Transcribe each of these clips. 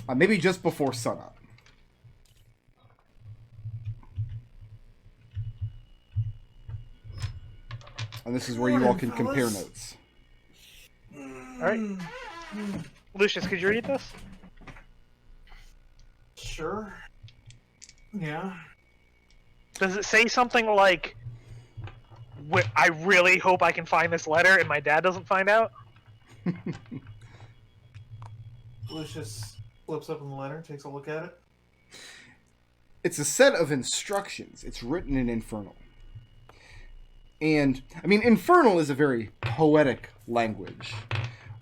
Maybe just before sunup. And this is where you all can compare notes. Alright. Lucius, could you read this? Sure. Yeah. Does it say something like, I really hope I can find this letter and my dad doesn't find out? Lucius flips open the letter, takes a look at it. It's a set of instructions. It's written in Infernal. And, I mean, Infernal is a very poetic language,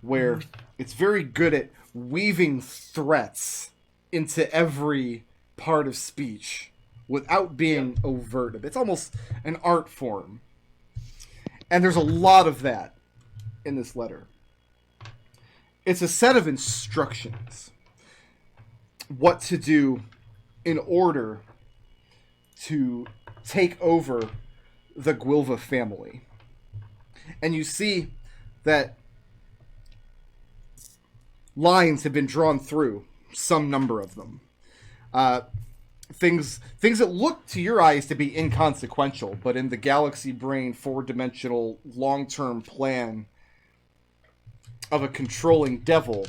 where it's very good at weaving threats into every part of speech without being overt. It's almost an art form. And there's a lot of that in this letter. It's a set of instructions. What to do in order to take over the Gwilva family. And you see that lines have been drawn through, some number of them. Things that look to your eyes to be inconsequential, but in the galaxy brain, 4-dimensional, long-term plan of a controlling devil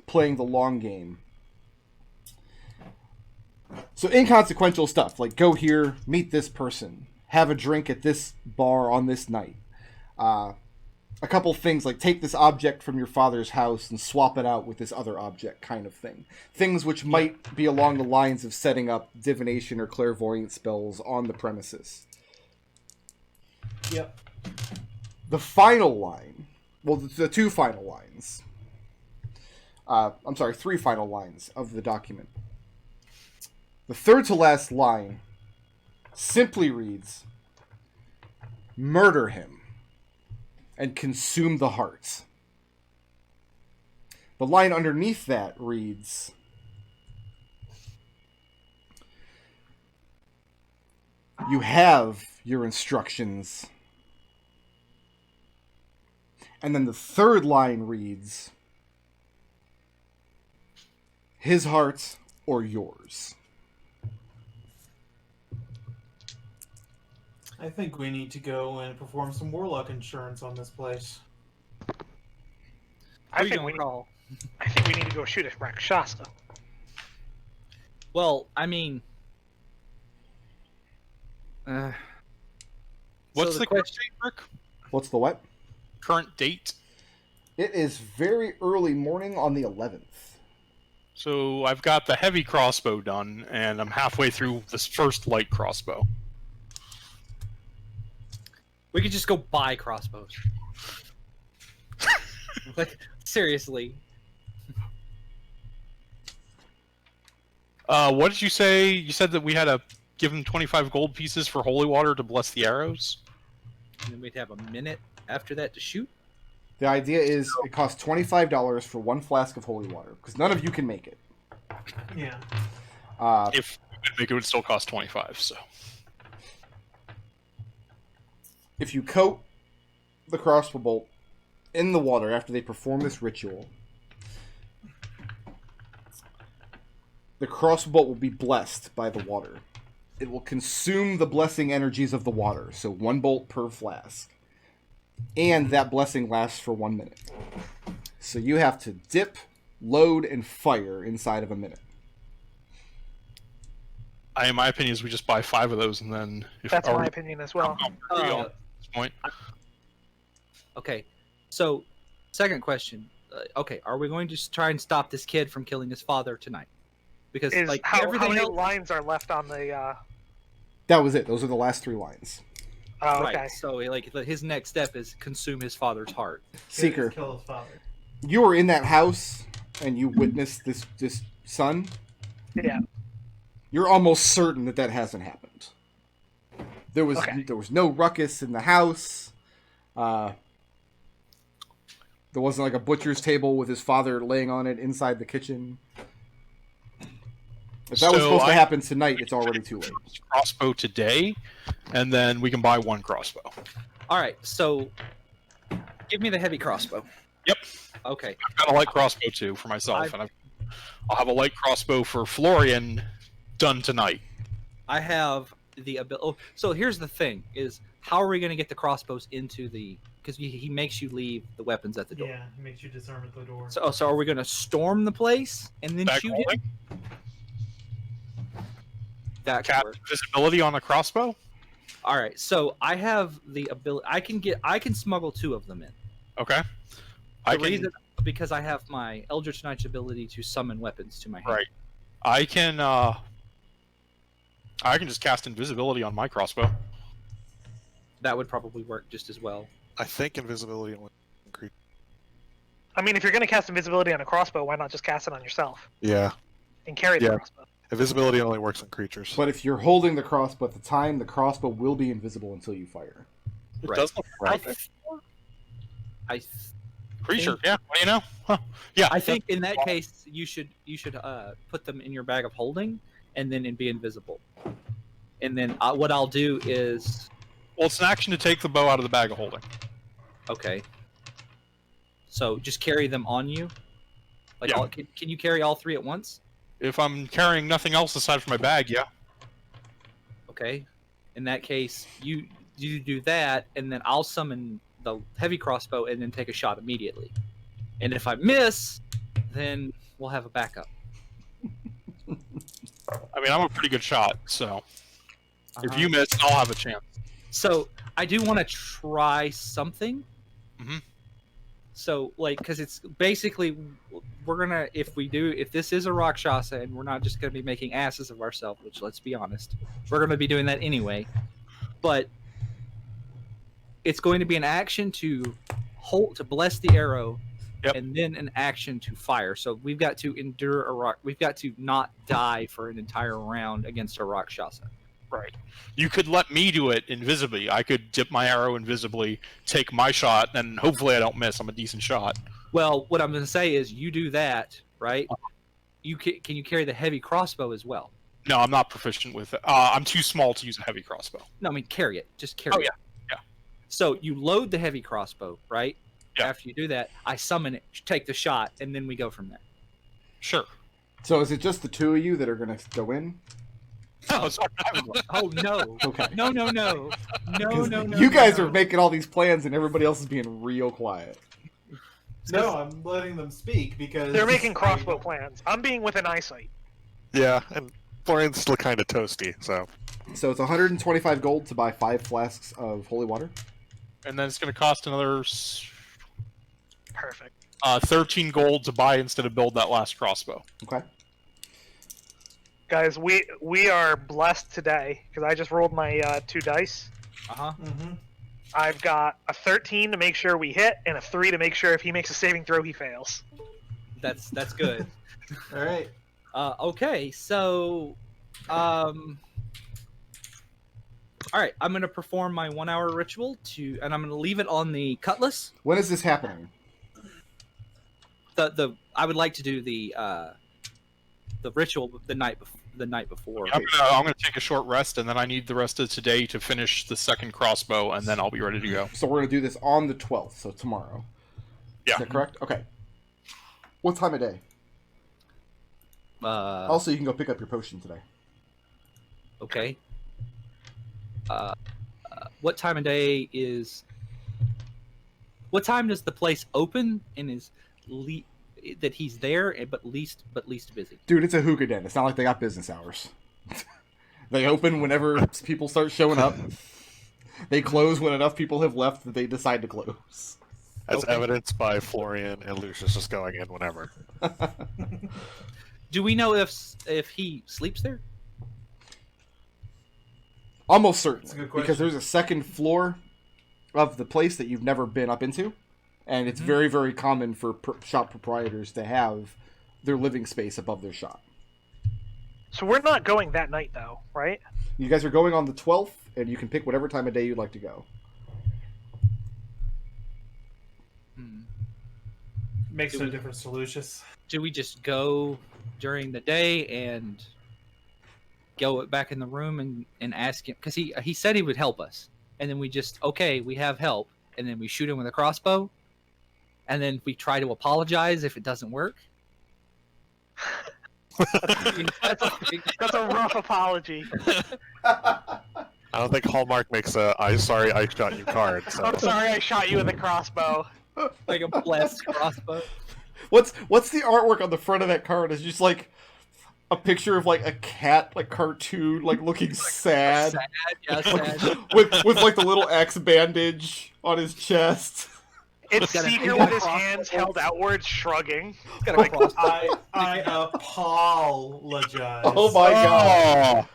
playing the long game. So inconsequential stuff, like go here, meet this person, have a drink at this bar on this night. A couple things like take this object from your father's house and swap it out with this other object kind of thing. Things which might be along the lines of setting up divination or clairvoyant spells on the premises. Yep. The final line, well, the two final lines. I'm sorry, 3 final lines of the document. The third to last line simply reads, "Murder him and consume the hearts." The line underneath that reads, "You have your instructions." And then the third line reads, "His heart or yours." I think we need to go and perform some Warlock insurance on this place. I think we need to go shoot a Rakshasa. Well, I mean... What's so the current date, Rick? What's the what? Current date? It is very early morning on the 11th. So I've got the heavy crossbow done, and I'm halfway through this first light crossbow. We could just go buy crossbows. Like, seriously. What did you say? You said that we had to give him 25 gold pieces for holy water to bless the arrows? And then we'd have a minute after that to shoot? The idea is it costs $25 for 1 flask of holy water, because none of you can make it. Yeah. If we could make it, would still cost 25, so... If you coat the crossbow bolt in the water after they perform this ritual, the crossbow bolt will be blessed by the water. It will consume the blessing energies of the water, so 1 bolt per flask. And that blessing lasts for 1 minute. So you have to dip, load, and fire inside of a minute. In my opinion, is we just buy 5 of those, and then... That's my opinion as well. At this point. Okay, so, second question. Okay, are we going to try and stop this kid from killing his father tonight? Because, like, how everything many else... lines are left on the... That was it. Those are the last 3 lines. Oh, okay. Right, so, like, his next step is consume his father's heart. Seeker, Kill his father. you were in that house and you witnessed this son. Yeah. You're almost certain that that hasn't happened. There was no ruckus in the house. There wasn't like a butcher's table with his father laying on it inside the kitchen. If that was supposed to happen tonight, it's already too late. Crossbow today, and then we can buy 1 crossbow. Alright, so... Give me the heavy crossbow. Yep. Okay. I've got a light crossbow too for myself, and I've I'll have a light crossbow for Florian done tonight. I have the ability. Oh, so here's the thing: is how are we going to get the crossbows into the? Because he makes you leave the weapons at the door. Yeah, it makes you disarm at the door. So are we going to storm the place and then Back shoot holding? him? That could Cast work. visibility on a crossbow. All right. So I have the ability. I can smuggle 2 of them in. Okay. The reason because I have my Eldritch Knight's ability to summon weapons to my hand. Right. I can just cast invisibility on my crossbow. That would probably work just as well. I think invisibility only increase. I mean, if you're going to cast invisibility on a crossbow, why not just cast it on yourself Yeah, and carry the Yeah. crossbow? invisibility only works on creatures. But if you're holding the crossbow at the time, the crossbow will be invisible until you fire. It Right. does look I, right. th- I, th- Creature. Yeah. What do you know? Huh. Yeah. I think in that case you should put them in your bag of holding and then be invisible. And then what I'll do is Well, it's an action to take the bow out of the bag of holding. okay. So just carry them on you. Like, Yeah. can you carry all 3 at once? If I'm carrying nothing else aside from my bag, yeah. Okay. In that case, you do that, and then I'll summon the heavy crossbow and then take a shot immediately. And if I miss, then we'll have a backup. I mean, I'm a pretty good shot, so if you Uh-huh. miss, I'll have a chance. So I do want to try something. Mhm. So, like, because it's basically we're gonna if this is a Rakshasa and we're not just gonna be making asses of ourselves, which let's be honest, we're gonna be doing that anyway. But it's going to be an action to bless the arrow, Yep. and then an action to fire. So we've got to endure a rock. We've got to not die for an entire round against a Rakshasa. Right. You could let me do it invisibly. I could dip my arrow invisibly, take my shot, and hopefully I don't miss. I'm a decent shot. Well, what I'm going to say is you do that, right? Can you carry the heavy crossbow as well? No, I'm not proficient with it. I'm too small to use a heavy crossbow. No, I mean carry it. Just carry it. yeah, yeah. So you load the heavy crossbow, right? Yeah. After you do that, I summon it, take the shot, and then we go from there. Sure. So is it just the 2 of you that are going to go in? No, sorry. Oh no! Okay. No! No! 'Cause No! you guys no. are making all these plans and everybody else is being real quiet. No, I'm letting them speak because They're making crossbow plans. I'm being within eyesight. Yeah, and Florian's still kind of toasty, so So it's 125 gold to buy 5 flasks of holy water. And then it's going to cost another Perfect. 13 gold to buy instead of build that last crossbow. Okay. Guys, we are blessed today because I just rolled my 2 dice. Uh-huh. Mm-hmm. I've got a 13 to make sure we hit and a 3 to make sure if he makes a saving throw, he fails. That's good. All right. Okay, so, all right, I'm gonna perform my 1-hour ritual and I'm gonna leave it on the cutlass. When is this happening? I would like to do the ritual the night before. I'm gonna take a short rest, and then I need the rest of today to finish the second crossbow, and then I'll be ready to go. So we're going to do this on the 12th, so tomorrow. Yeah. Is that correct? Okay. What time of day? Also, you can go pick up your potion today. Okay. What time of day is? What time does the place open and is that he's there but least busy? Dude, it's a hookah den. It's not like they got business hours. They open whenever people start showing up. They close when enough people have left that they decide to close. as Okay. evidenced by Florian and Lucius just going in whenever. Do we know if he sleeps there? Almost certain. That's a good question. Because there's a second floor of the place that you've never been up into. And it's very, very common for shop proprietors to have their living space above their shop. So we're not going that night, though, right? You guys are going on the 12th, and you can pick whatever time of day you'd like to go. Makes no difference to Lucius. Do we just go during the day and go back in the room and ask him? Because he said he would help us. And then we just, okay, we have help. And then we shoot him with a crossbow. And then we try to apologize if it doesn't work. That's a rough apology. I don't think Hallmark makes a "I'm sorry I shot you" card. So. I'm sorry I shot you with a crossbow. Like a blessed crossbow. What's the artwork on the front of that card? Is just like a picture of like a cat, like cartoon, like looking sad, Sad. with like the little X bandage on his chest. It's Got a- Seeker got a with his crossbow. hands held outwards, shrugging. Got a crossbow. I apologize. Oh my god, Oh,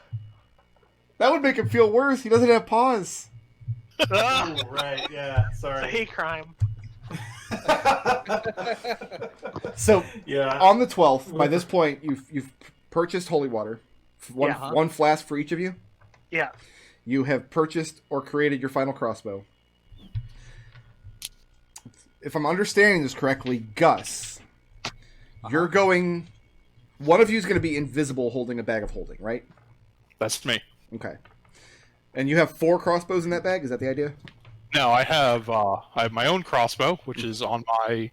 that would make him feel worse. He doesn't have paws. Ugh, Oh, right, yeah, it's a sorry. hate crime. So Yeah. on the 12th, by this point, you've purchased holy water, Yeah. one flask for each of you. Yeah. You have purchased or created your final crossbow. If I'm understanding this correctly, Gus, you're going. One of you is going to be invisible, holding a bag of holding, right? that's me. Okay. And you have 4 crossbows in that bag. Is that the idea? No, I have my own crossbow, which is on my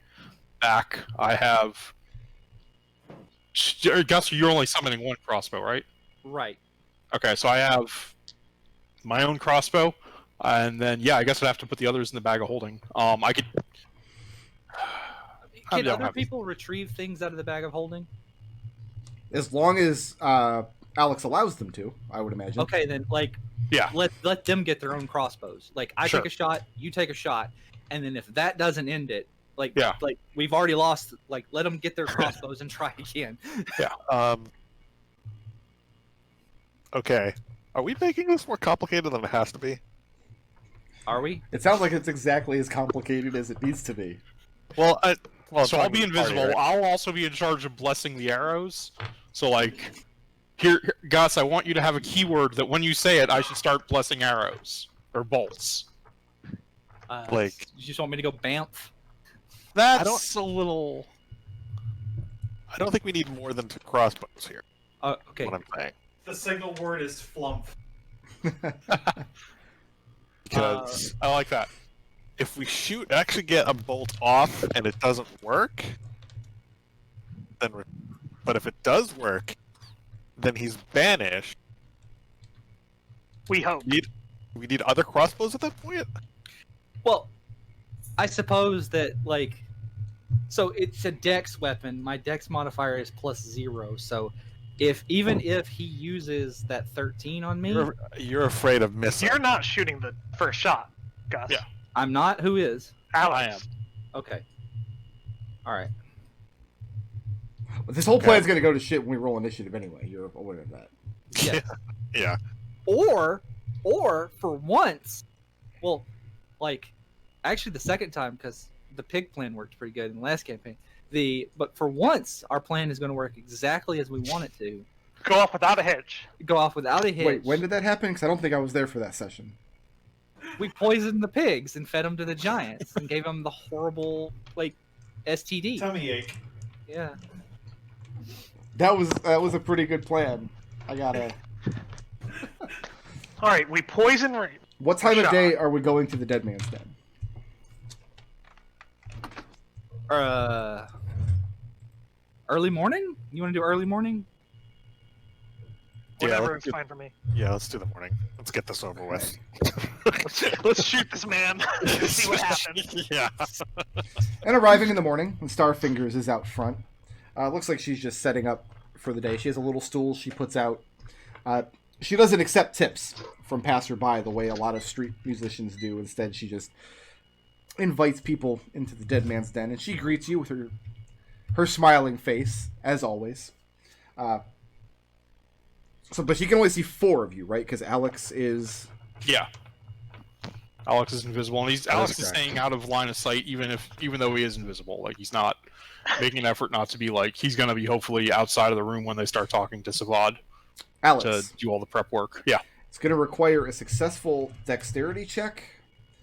back. I have. Gus, you're only summoning one crossbow, right? Right. Okay, so I have my own crossbow, and then I guess I'd have to put the others in the bag of holding. I could. Can don't other have- people retrieve things out of the bag of holding? As long as Alex allows them to, I would imagine. Okay, then Yeah. let them get their own crossbows. Like I Sure. take a shot, you take a shot, and then if that doesn't end it, like Yeah. we've already lost. Like let them get their crossbows and try again. Okay. Are we making this more complicated than it has to be? Are we? It sounds like it's exactly as complicated as it needs to be. Well, So I'll be talking about the invisible. party, right? I'll also be in charge of blessing the arrows. So here, Gus, I want you to have a keyword that when you say it, I should start blessing arrows or bolts. Like- you just want me to go bamf? That's a little. I don't think we need more than 2 crossbows here. Okay. What I'm saying, The signal word is Flumph. because I like that. if we actually get a bolt off and it doesn't work, then but if it does work, then he's banished. We hope. We need other crossbows at that point. Well, I suppose that so it's a dex weapon. My dex modifier is +0. So even if he uses that 13 on me, You're afraid of missing. You're not shooting the first shot, Gus. Yeah. I'm not. Who is? Alex. I am. Okay. All right. This whole plan's going to go to shit when we roll initiative anyway. You're aware of that. Yeah. Yeah. Or for once, well, actually the second time because the pig plan worked pretty good in the last campaign. But for once, our plan is going to work exactly as we want it to. Go off without a hitch. Go off without a hitch. Wait, when did that happen? Because I don't think I was there for that session. We poisoned the pigs and fed them to the giants and gave them the horrible STD. Tummy ache. Yeah. That was a pretty good plan. I gotta. All right, we poison. What time of Shot. day are we going to the Dead Man's Den? Early morning? You want to do early morning? Whatever let's is fine for me. Yeah, let's do the morning. Let's get this over with. Let's shoot this man. See what happens. Yeah. And arriving in the morning, and Starfingers is out front. Looks like she's just setting up for the day. She has a little stool she puts out. She doesn't accept tips from passerby the way a lot of street musicians do. Instead, she just invites people into the Dead Man's Den, and she greets you with her smiling face, as always. But she can only see 4 of you, right? Because Alex is... Yeah. Alex is invisible, and Alex is correct. staying out of line of sight, even though he is invisible. He's not making an effort not to be he's gonna be hopefully outside of the room when they start talking to Savad Alex. to do all the prep work. Yeah. It's going to require a successful dexterity check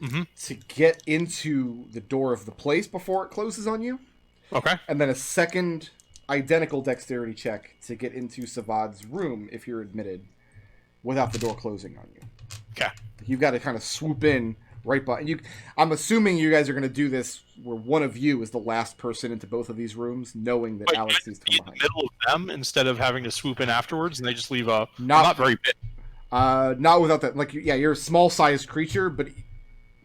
Mhm. to get into the door of the place before it closes on you, Okay. and then a second identical dexterity check to get into Savad's room if you're admitted without the door closing on you. Okay. You've got to kind of swoop in right behind you. I'm assuming you guys are going to do this where one of you is the last person into both of these rooms, knowing that Wait, Alex needs to be come in the behind. middle of them instead of having to swoop in afterwards, and they just leave a Not- not very big. Not without that. Like, yeah, you're a small-sized creature, but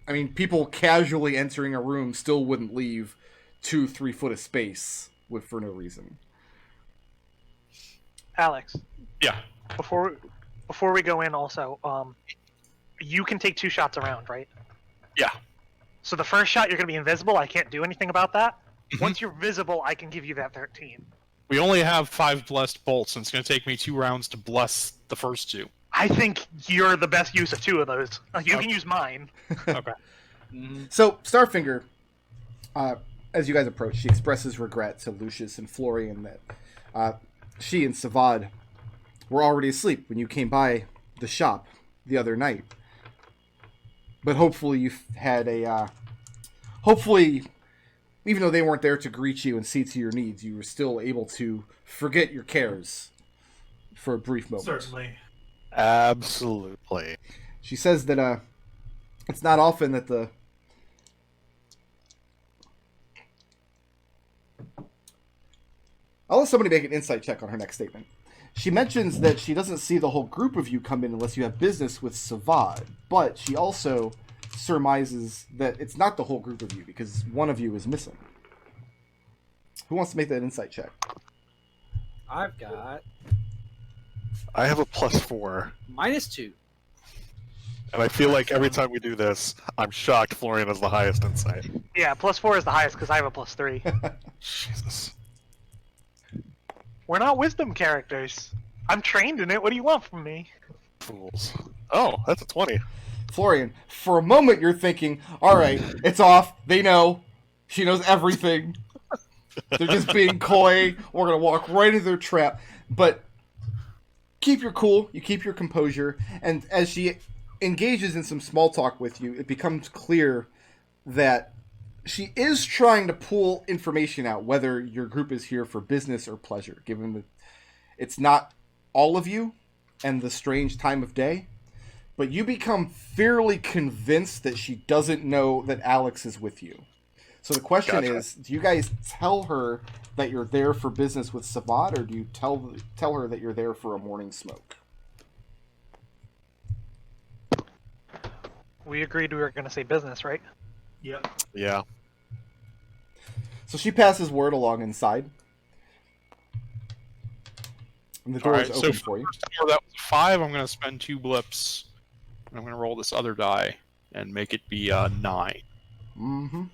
I mean, people casually entering a room still wouldn't leave 2-3 foot of space for no reason. Alex, Yeah. before we go in, also, you can take 2 shots around, right? Yeah. So the first shot, you're going to be invisible. I can't do anything about that. Mhm. Once you're visible, I can give you that 13. We only have 5 blessed bolts, and it's going to take me 2 rounds to bless the first 2. I think you're the best use of 2 of those. You can use mine. Okay. So, Starfinger, as you guys approach, she expresses regret to Lucius and Florian that she and Savad were already asleep when you came by the shop the other night. But hopefully you've had hopefully, even though they weren't there to greet you and see to your needs, you were still able to forget your cares for a brief moment. Certainly. Absolutely. She says that it's not often that I'll let somebody make an insight check on her next statement. She mentions that she doesn't see the whole group of you come in unless you have business with Savad, but she also surmises that it's not the whole group of you because one of you is missing. Who wants to make that insight check? I've got I have a +4, -2. and I feel like every time we do this, I'm shocked Florian has the highest insight. Yeah, +4 is the highest because I have a +3. Jesus. We're not wisdom characters. I'm trained in it. What do you want from me? Fools. Oh, that's a 20. Florian, for a moment you're thinking, alright, it's off, they know, she knows everything, they're just being coy, we're going to walk right into their trap, but keep your cool, you keep your composure, and as she engages in some small talk with you, it becomes clear that she is trying to pull information out, whether your group is here for business or pleasure, given that it's not all of you and the strange time of day. But you become fairly convinced that she doesn't know that Alex is with you. So the question is, do you guys tell her that you're there for business with Savad, or do you tell her that you're there for a morning smoke? We agreed we were going to say business, right? Yep. Yeah. So she passes word along inside. And the door is open for you. For that was 5, I'm going to spend 2 blips. I'm going to roll this other die and make it be 9. Mm-hmm.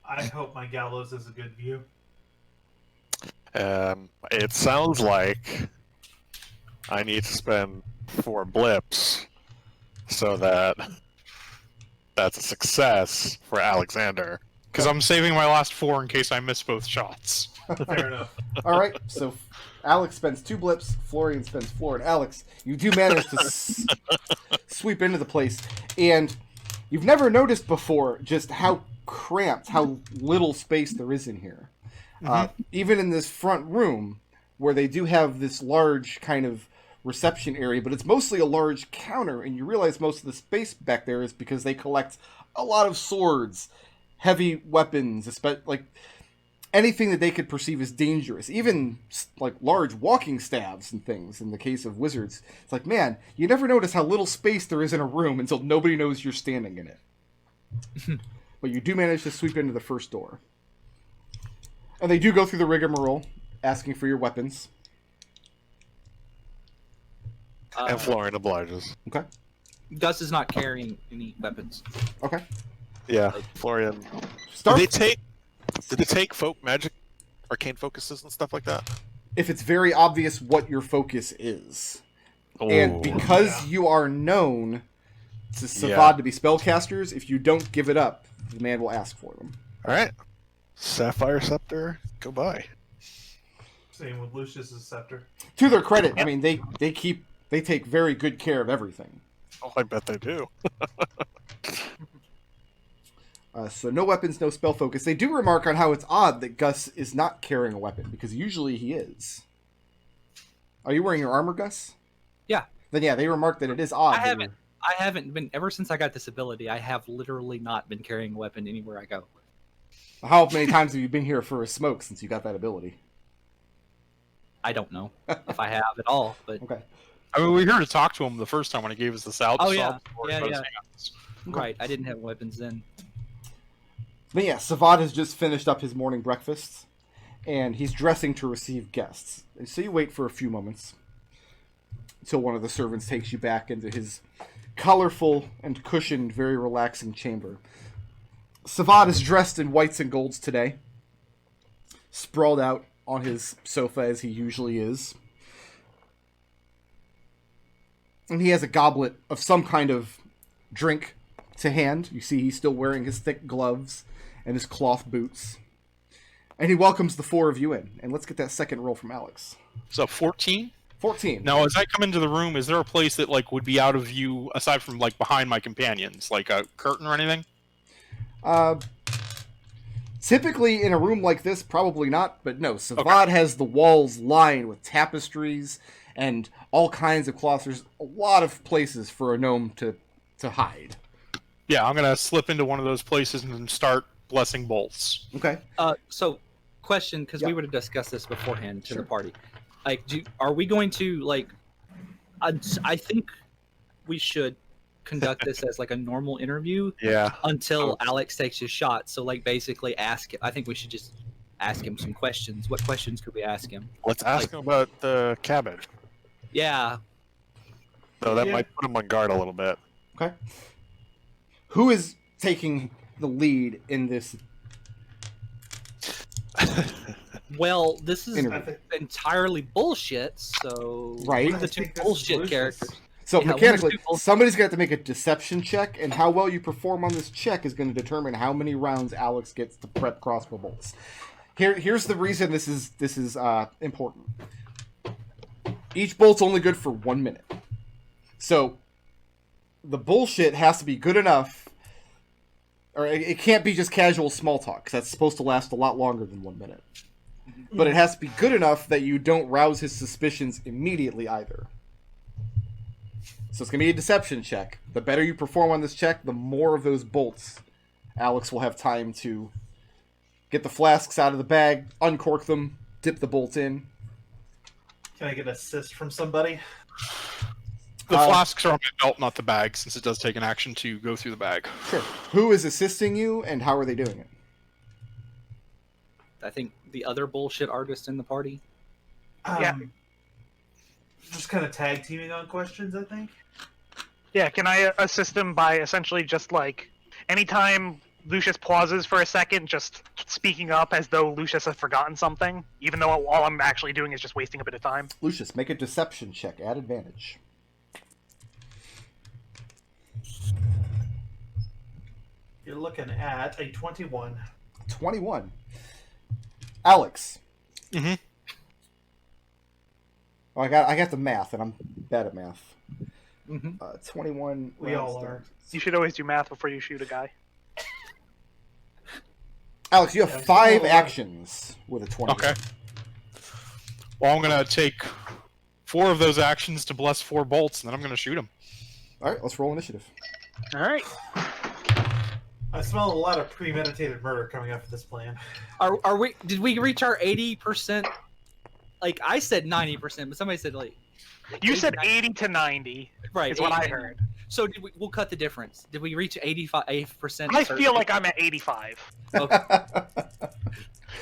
I hope my gallows is a good view. It sounds like I need to spend 4 blips so that that's a success for Alexander. Because I'm saving my last 4 in case I miss both shots. Fair enough. All right, so Alex spends 2 blips, Florian spends 4, and Alex, you do manage to sweep into the place, and you've never noticed before just how cramped, how little space there is in here. Even in this front room, where they do have this large kind of reception area, but it's mostly a large counter, and you realize most of the space back there is because they collect a lot of swords, heavy weapons, like anything that they could perceive as dangerous, even like large walking staves and things in the case of wizards. It's like, man, you never notice how little space there is in a room until nobody knows you're standing in it. But you do manage to sweep into the first door. And they do go through the rigmarole, asking for your weapons. And Florian obliges. Okay. Gus is not carrying any weapons. Okay. Yeah, Florian. Start. Did they take folk magic, arcane focuses and stuff like that? If it's very obvious what your focus is. And because you are known to Savad to be spellcasters, if you don't give it up, the man will ask for them. All right. Sapphire Scepter, go by. Same with Lucius's scepter. To their credit, I mean, they take very good care of everything. Oh, I bet they do. So no weapons, no spell focus. They do remark on how it's odd that Gus is not carrying a weapon, because usually he is. Are you wearing your armor, Gus? Yeah. Then yeah, they remark that it is odd. I I haven't been ever since I got this ability. I have literally not been carrying a weapon anywhere I go. How many times have you been here for a smoke since you got that ability? I don't know if I have at all, but Okay. I mean, we were here to talk to him the first time when he gave us the salt. Oh, yeah. story Yeah, about his yeah. hands. right, I didn't have weapons then. But yeah, Savad has just finished up his morning breakfast, and he's dressing to receive guests. And so you wait for a few moments until one of the servants takes you back into his colorful and cushioned, very relaxing chamber. Savad is dressed in whites and golds today, sprawled out on his sofa as he usually is. And he has a goblet of some kind of drink to hand. You see he's still wearing his thick gloves and his cloth boots. And he welcomes the four of you in. And let's get that second roll from Alex. So 14. 14. Now, as I come into the room, is there a place that like would be out of view aside from like behind my companions, like a curtain or anything? Typically in a room like this, probably not. But no, Savad has the walls lined with tapestries and all kinds of cloths. There's a lot of places for a gnome to hide. Yeah, I'm gonna slip into one of those places and start blessing bolts. Okay. So, question, because we Yeah. would have discussed this beforehand to Sure. the party. Like, are we going to like? I think we should conduct this as like a normal interview Yeah. until Alex takes his shot. So, like, basically, I think we should just ask him some questions. What questions could we ask him? Let's ask him about the cabbage. Yeah, So that Yeah. might put him on guard a little bit. Okay. Who is taking the lead in this? well, this is Interview. I think entirely bullshit. So, Right. one of the I two think this is bullshit Lucius. characters. So Yeah, mechanically, one of the two- somebody's going to have to make a deception check, and how well you perform on this check is going to determine how many rounds Alex gets to prep crossbow bolts. Here's the reason this is important. Each bolt's only good for 1 minute, so the bullshit has to be good enough, or it can't be just casual small talk, 'cause that's supposed to last a lot longer than 1 minute. But it has to be good enough that you don't rouse his suspicions immediately either. So it's going to be a deception check. The better you perform on this check, the more of those bolts Alex will have time to get the flasks out of the bag, uncork them, dip the bolt in. Can I get an assist from somebody? The Uh, flasks are on my belt, not the bag, since it does take an action to go through the bag. Sure. Who is assisting you, and how are they doing it? I think the other bullshit artist in the party. Yeah. Just kind of tag teaming on questions, I think. Yeah, can I assist him by essentially just like anytime Lucius pauses for a second, just speaking up as though Lucius has forgotten something, even though all I'm actually doing is just wasting a bit of time. Lucius, make a deception check at advantage. You're looking at a 21. 21. Alex. Mhm. Oh, I got the math, and I'm bad at math. Mm-hmm. 21. We all are. You should always do math before you shoot a guy. Alex, you Yeah, have I'm 5 still- actions with a 20. Okay. Well, I'm gonna take 4 of those actions to bless 4 bolts, and then I'm gonna shoot them. All right, let's roll initiative. All right. I smell a lot of premeditated murder coming up for this plan. Are we? Did we reach our 80%? Like I said 90%, but somebody said like. You said 80. 80 to 90 Right. is what I 80. heard. So we'll cut the difference. Did we reach 85%? I feel like I'm at 85. Okay.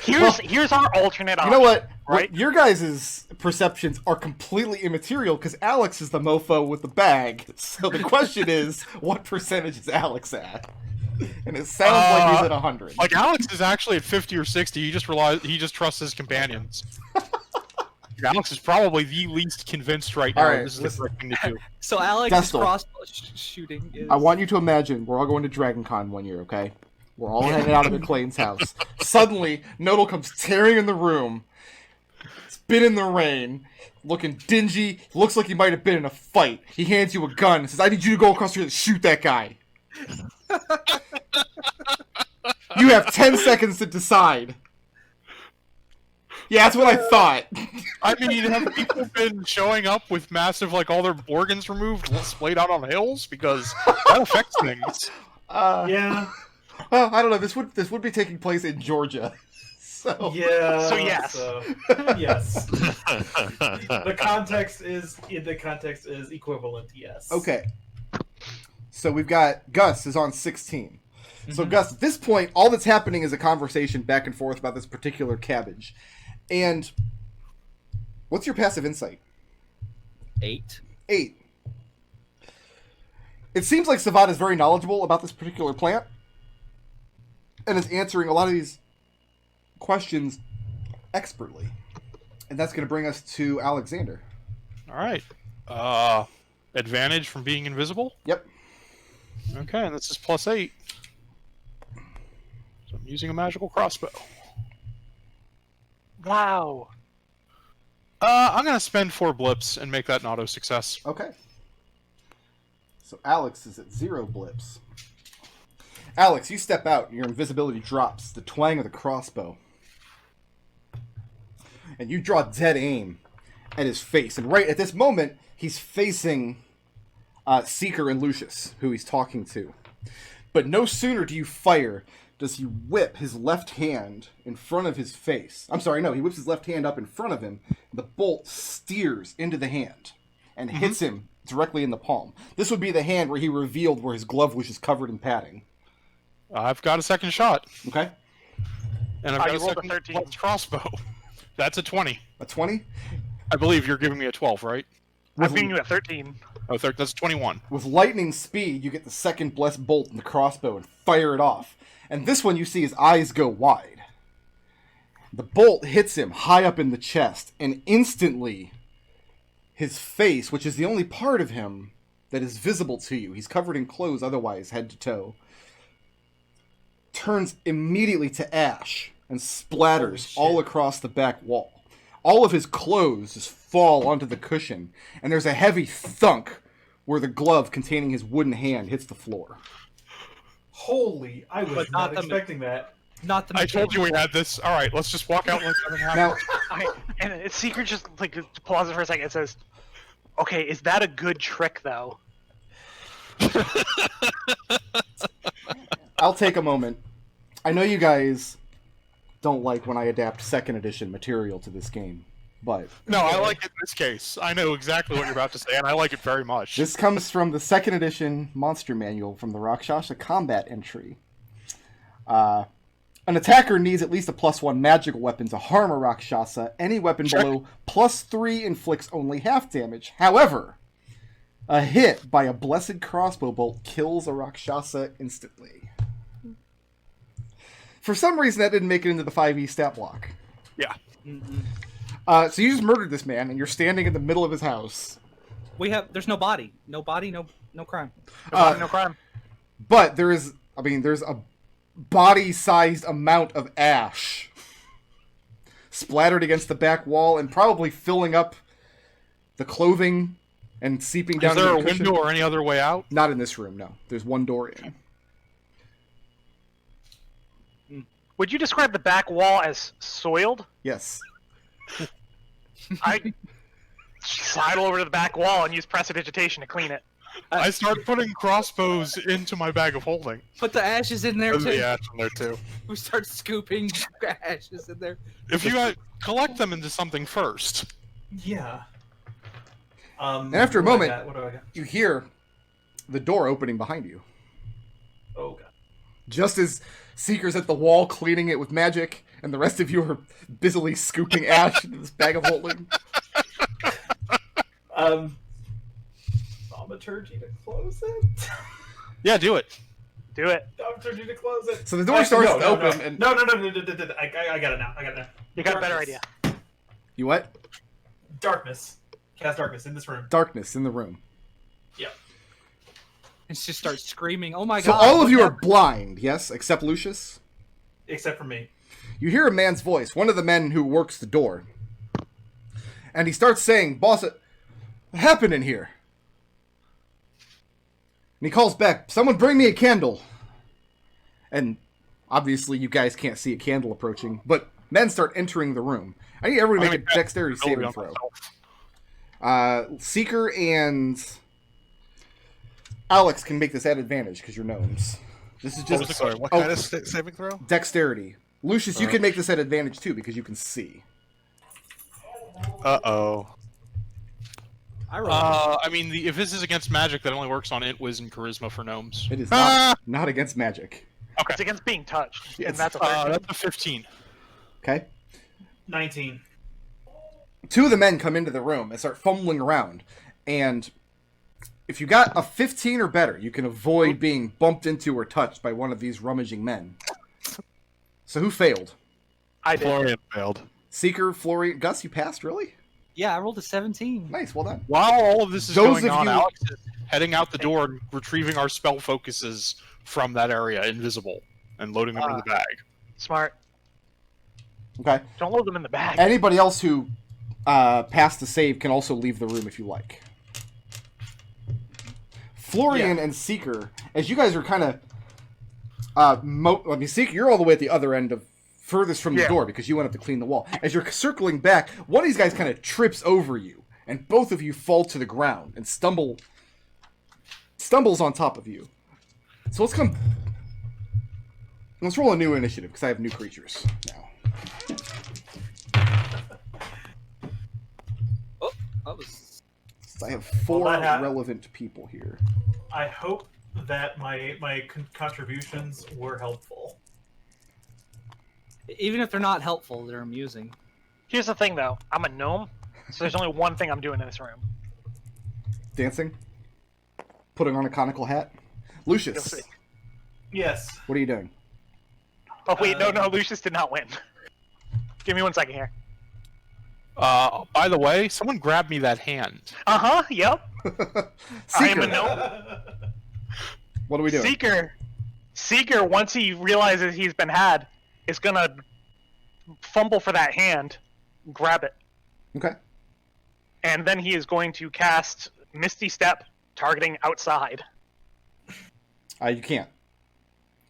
Here's our alternate You option. know what? Right? Your guys' perceptions are completely immaterial because Alex is the mofo with the bag. So the question is, what percentage is Alex at? And it sounds like he's at 100. Like Alex is actually at 50 or 60. He just trusts his companions. Alex is probably the least convinced right now. All right, This is the listen. correct thing to do. So Alex's Destil. crossbow shooting is. I want you to imagine we're all going to Dragon Con one year, okay? We're all hanging out at McLean's house. Suddenly, Nodal comes tearing in the room. It's been in the rain, looking dingy. Looks like he might have been in a fight. He hands you a gun and says, "I need you to go across here and shoot that guy." You have 10 seconds to decide. Yeah, that's what I thought. I mean, have people been showing up with massive, like, all their organs removed, splayed out on hills? Because that affects things. Yeah. Well, I don't know. This would be taking place in Georgia. So Yeah. So yes. Yes. The context is equivalent. Yes. Okay. So we've got Gus is on 16. So Mhm. Gus, at this point, all that's happening is a conversation back and forth about this particular cabbage. And what's your passive insight? 8. 8. It seems like Savad is very knowledgeable about this particular plant and is answering a lot of these questions expertly. And that's going to bring us to Alexander. All right. Advantage from being invisible? Yep. Okay, and this is +8. So I'm using a magical crossbow. Wow. I'm going to spend 4 blips and make that an auto success. Okay. So Alex is at 0 blips. Alex, you step out, and your invisibility drops, the twang of the crossbow. And you draw dead aim at his face. And right at this moment, he's facing Seeker and Lucius, who he's talking to. But no sooner do you fire, does he whip his left hand in front of his face. I'm sorry, no, he whips his left hand up in front of him. The bolt steers into the hand and hits him directly in the palm. This would be the hand where he revealed where his glove was just covered in padding. I've got a second shot, Okay? and I've got you a rolled a second 13. plus crossbow. That's a 20. A 20? I believe you're giving me a 12, right? I'm beating you at 13. Oh, that's 21. With lightning speed, you get the second blessed bolt in the crossbow and fire it off. And this one, you see his eyes go wide. The bolt hits him high up in the chest, and instantly, his face, which is the only part of him that is visible to you, he's covered in clothes otherwise, head to toe, turns immediately to ash and splatters all across the back wall. All of his clothes just fall onto the cushion, and there's a heavy thunk where the glove containing his wooden hand hits the floor. Holy! I was But not not the- expecting that. Not the I told you we had this. All right, let's just walk out like nothing happened. Now, Okay, and it's Secret just like pauses for a second and says, "Okay, is that a good trick though?" I'll take a moment. I know you guys don't like when I adapt 2nd edition material to this game, but No, I like it in this case. I know exactly what you're about to say, and I like it very much. this comes from the 2nd edition monster manual from the Rakshasa combat entry. An attacker needs at least a +1 magical weapon to harm a Rakshasa. Any weapon below +3 inflicts only half damage. However, a hit by a blessed crossbow bolt kills a Rakshasa instantly. For some reason, that didn't make it into the 5e stat block. Yeah. So you just murdered this man, and you're standing in the middle of his house. There's no body. No body, no crime. No crime. But there's a body-sized amount of ash splattered against the back wall and probably filling up the clothing and seeping down Is there into a the cushion. window or any other way out? Not in this room, no. There's one door in. Would you describe the back wall as soiled? Yes. I sidle over to the back wall and use prestidigitation to clean it. I start putting crossbows into my bag of holding. Put the ashes in there There's too. the ash in there too. We start scooping ashes in there. If you collect them into something first. Yeah. And after a what do I moment, got? What do I got? you hear the door opening behind you. Oh god. Just as Seeker's at the wall cleaning it with magic, and the rest of you are busily scooping ash into this bag of holding. Thaumaturgy to close it. Yeah, do it. Do it. Thaumaturgy to close it. So the door starts to open, and No. I got it now. You got a better idea. you what? Darkness. Cast darkness in this room. Darkness in the room. Yeah. And she starts screaming, "Oh my So god!" all of you are blind, yes, except Lucius. Except for me. You hear a man's voice, one of the men who works the door, and he starts saying, "Boss, what happened in here?" And he calls back, "Someone bring me a candle." And obviously you guys can't see a candle approaching, but men start entering the room. I need everybody to make a dexterity saving throw. Seeker and Alex can make this at advantage because you're gnomes. This is just Sorry, what kind of saving throw? dexterity. Lucius, you can make this at advantage too because you can see. Uh-oh. I rolled. I mean, if this is against magic, that only works on int, wiz, and charisma for gnomes. It is Ah! not against magic. Okay. It's against being touched, Yes. and that's a 13. That's a 15. Okay. 19. Two of the men come into the room and start fumbling around, and if you got a 15 or better, you can avoid being bumped into or touched by one of these rummaging men. So who failed? I did. Florian failed. Seeker, Florian, Gus, you passed, really? Yeah, I rolled a 17. Nice, well done. While all of this is Those going of on, you- Alex is heading out the door and retrieving our spell focuses from that area, invisible, and loading them in the bag. Smart. Okay. Don't load them in the bag. Anybody else who passed the save can also leave the room if you like. Florian and Seeker, as you guys are kind of... Seeker, you're all the way at the other end of furthest from the door because you went up to clean the wall. As you're circling back, one of these guys kind of trips over you, and both of you fall to the ground and stumbles on top of you. So let's roll a new initiative because I have new creatures now. Oh, that was... I have 4 Well, that relevant people here. I hope that my contributions were helpful. Even if they're not helpful, they're amusing. Here's the thing, though. I'm a gnome, so there's only one thing I'm doing in this room. Dancing? Putting on a conical hat? You'll Lucius, see. Yes. what are you doing? Oh, wait, no, Lucius did not win. Give me 1 second here. By the way, someone grabbed me that hand. Uh-huh, yep. I am a Seeker, gnome. what are we doing? Seeker, once he realizes he's been had, is gonna fumble for that hand, grab it, Okay. and then he is going to cast Misty Step, targeting outside. You can't.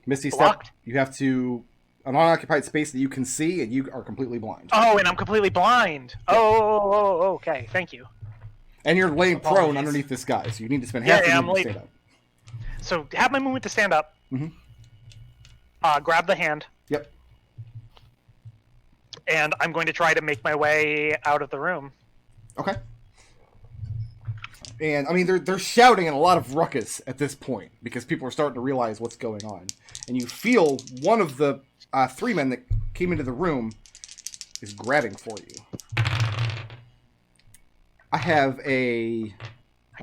Misty Step, Blocked. you have to... An unoccupied space that you can see, and you are completely blind. Oh, and I'm completely blind. Oh, okay, thank you. And you're laying prone Apologies. underneath this guy, so you need to spend Yeah, half yeah, the I'm movement to late. stand up. So have my movement to stand up. Mhm. Grab the hand, Yep. and I'm going to try to make my way out of the room. Okay. And, I mean, they're shouting in a lot of ruckus at this point, because people are starting to realize what's going on. And you feel one of the 3 men that came into the room is grabbing for you. I have I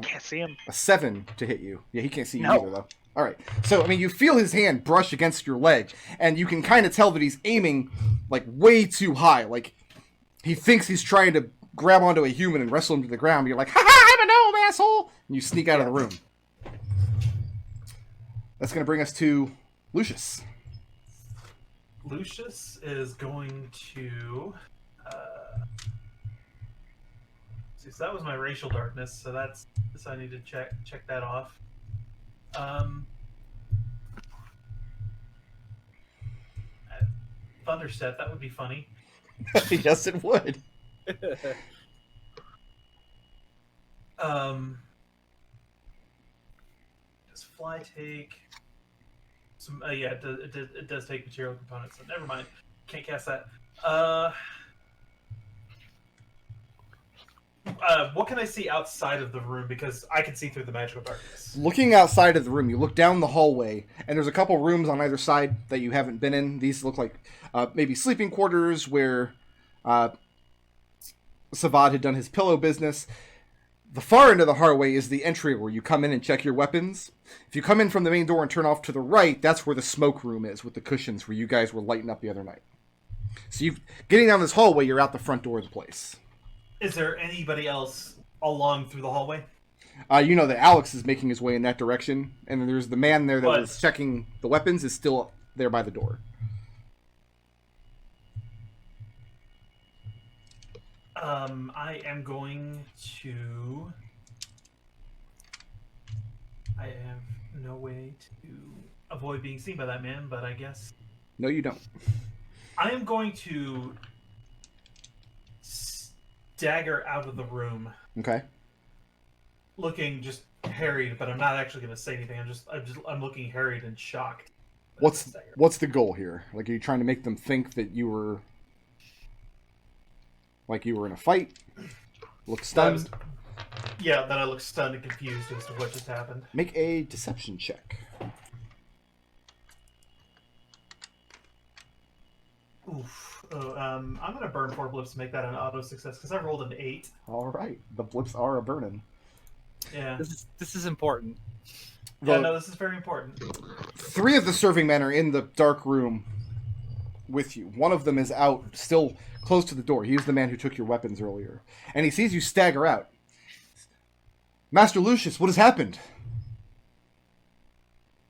can't see him. a 7 to hit you. Yeah, he can't see you No. either, though. All right. So, I mean, you feel his hand brush against your leg, and you can kind of tell that he's aiming, like, way too high. Like, he thinks he's trying to grab onto a human and wrestle him to the ground, but you're like, ha-ha, I'm a gnome, asshole! And you sneak out of the room. That's going to bring us to Lucius. Lucius is going to. See, so that was my racial darkness. So so I need to check that off. Thunderstep. That would be funny. Yes, it would. Does fly take some? Yeah, it does take material components. So never mind. Can't cast that. What can I see outside of the room? Because I can see through the magical darkness. Looking outside of the room, you look down the hallway, and there's a couple rooms on either side that you haven't been in. These look like maybe sleeping quarters where Savad had done his pillow business. The far end of the hallway is the entry where you come in and check your weapons. If you come in from the main door and turn off to the right, that's where the smoke room is with the cushions where you guys were lighting up the other night. So you getting down this hallway, you're out the front door of the place. Is there anybody else along through the hallway? You know that Alex is making his way in that direction, and then there's the man there that But- was checking the weapons is still there by the door. I am going to. I have no way to avoid being seen by that man, but I guess. No, you don't. I am going to stagger out of the room, Okay. looking just harried, but I'm not actually going to say anything. I'm looking harried and shocked. What's the goal here? Like, are you trying to make them think that you were in a fight? Look stunned? That I look stunned and confused as to what just happened. Make a deception check. Oof. I'm going to burn 4 blips to make that an auto success, because I rolled an 8. All right. The blips are a burning. Yeah. This is important. Yeah, no, this is very important. 3 of the serving men are in the dark room with you. One of them is out, still close to the door. He is the man who took your weapons earlier. And he sees you stagger out. Master Lucius, what has happened?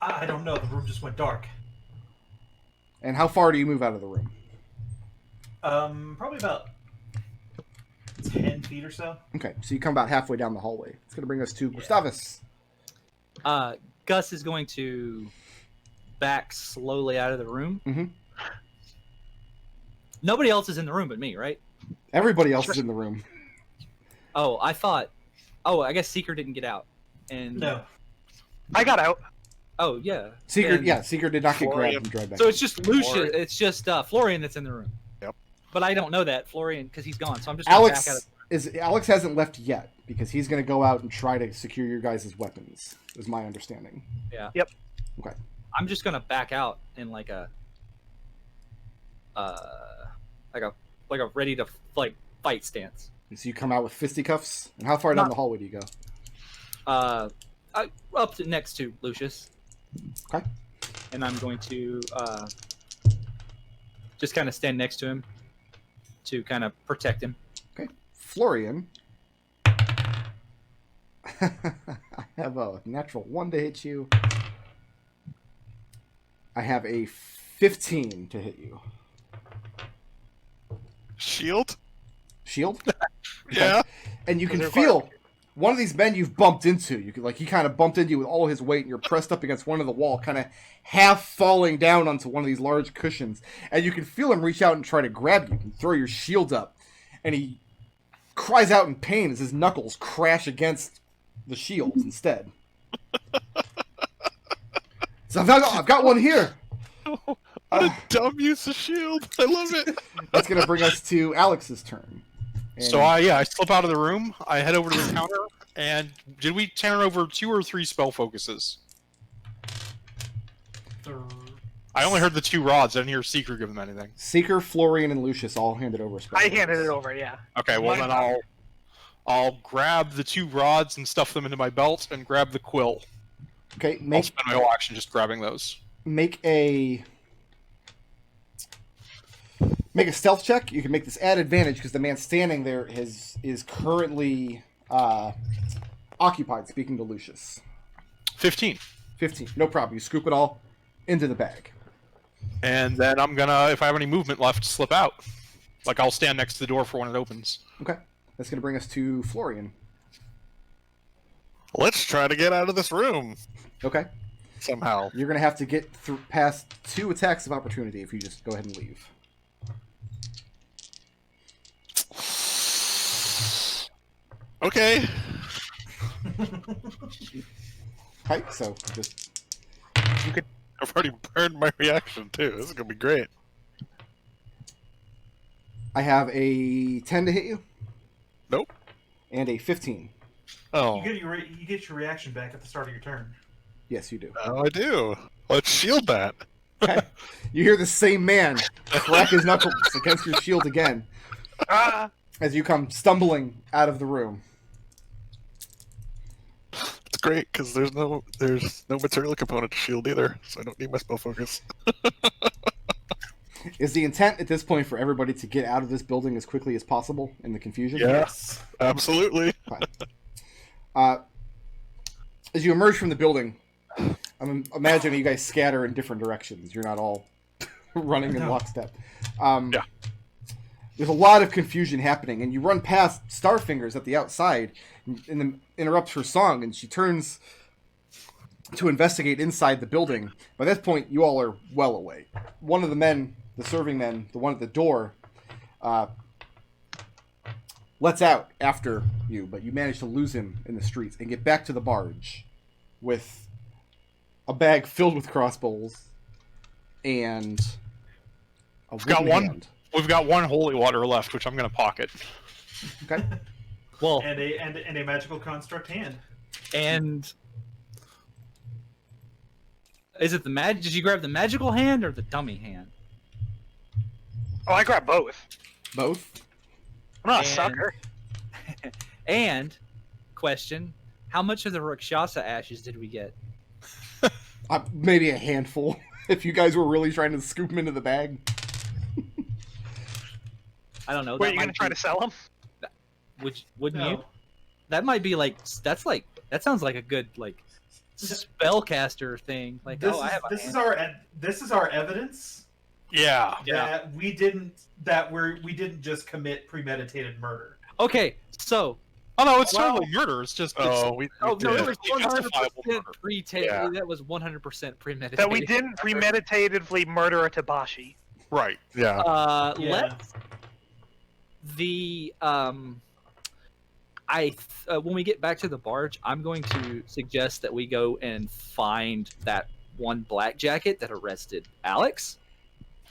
I don't know. The room just went dark. And how far do you move out of the room? Probably about 10 feet or so. Okay, so you come about halfway down the hallway. It's going to bring us to Gustavus. Gus is going to back slowly out of the room. Mm-hmm. Nobody else is in the room but me, right? Everybody else is in the room. Oh, I thought. Oh, I guess Seeker didn't get out. And No. I got out. Oh yeah. Seeker, And- Seeker did not get Florian. grabbed and dragged back. So it's just Lucius. Florian. It's just Florian that's in the room. Yep. But I don't know that Florian because he's gone. So I'm just gonna back out. Alex hasn't left yet because he's going to go out and try to secure your guys' weapons. Is my understanding. Yeah. Yep. Okay. I'm just gonna back out in like a ready to fight stance. So you come out with fisticuffs, and how far down the hallway do you go? Up to next to Lucius. Okay. And I'm going to just kind of stand next to him to kind of protect him. Okay. Florian. I have a natural 1 to hit you. I have a 15 to hit you. Shield? Shield? Yeah. And you can They're feel one of these men you've bumped into. You could, he kind of bumped into you with all his weight, and you're pressed up against one of the wall, kind of half falling down onto one of these large cushions. And you can feel him reach out and try to grab you and throw your shield up. And he cries out in pain as his knuckles crash against the shield instead. So I've got one here. What a dumb use of shield. I love it. That's going to bring us to Alex's turn. And So I slip out of the room. I head over to the counter. And did we turn over 2 or 3 spell focuses? I only heard the 2 rods. I didn't hear Seeker give them anything. Seeker, Florian, and Lucius all handed over spell I focus. handed it over, yeah. Okay, well Mine- then I'll grab the 2 rods and stuff them into my belt and grab the quill. Okay, I'll spend my whole action just grabbing those. make a stealth check. You can make this at advantage because the man standing there is currently occupied. Speaking to Lucius. 15. 15. No problem. You scoop it all into the bag. And then I'm gonna, if I have any movement left, slip out. Like I'll stand next to the door for when it opens. Okay. That's going to bring us to Florian. Let's try to get out of this room Okay. somehow. You're going to have to get through past 2 attacks of opportunity if you just go ahead and leave. Okay. Okay, so just I've already burned my reaction too. This is gonna be great. I have a 10 to hit you Nope. and a 15. Oh, You get your reaction back at the start of your turn. Yes, you do. oh, I do. Let's shield that. Okay. You hear the same man crack his knuckles against your shield again Ah! as you come stumbling out of the room. It's great because there's no material component to shield either, so I don't need my spell focus. Is the intent at this point for everybody to get out of this building as quickly as possible in the confusion? Yes, absolutely. As you emerge from the building, I'm imagining you guys scatter in different directions. You're not all running in lockstep. Yeah. There's a lot of confusion happening, and you run past Starfingers at the outside, and then interrupts her song, and she turns to investigate inside the building. By this point, you all are well away. One of the men, the serving men, the one at the door, lets out after you, but you manage to lose him in the streets and get back to the barge with a bag filled with crossbows and a wooden hand. We've got one holy water left, which I'm going to pocket. Okay. Well, And a magical construct hand. and is it the mag? Did you grab the magical hand or the dummy hand? Oh, I grabbed both. Both? I'm not a And- sucker. And question: how much of the Rakshasa ashes did we get? Maybe a handful, if you guys were really trying to scoop them into the bag. I don't know. Wait, that you gonna might try be- to sell them? Wouldn't you? No. That might be like that sounds like a good like spellcaster thing. Like, This, oh, I have a this hand. is our evidence Yeah. that we didn't just commit premeditated murder. Okay, so Oh no, it's Well- totally murder. It's just Oh, we no, did. it was It's justifiable 100% murder. Yeah. That was 100% premeditated. That we didn't premeditatedly murder a Tabashi. right. Yeah. Yeah. Let's when we get back to the barge, I'm going to suggest that we go and find that one black jacket that arrested Alex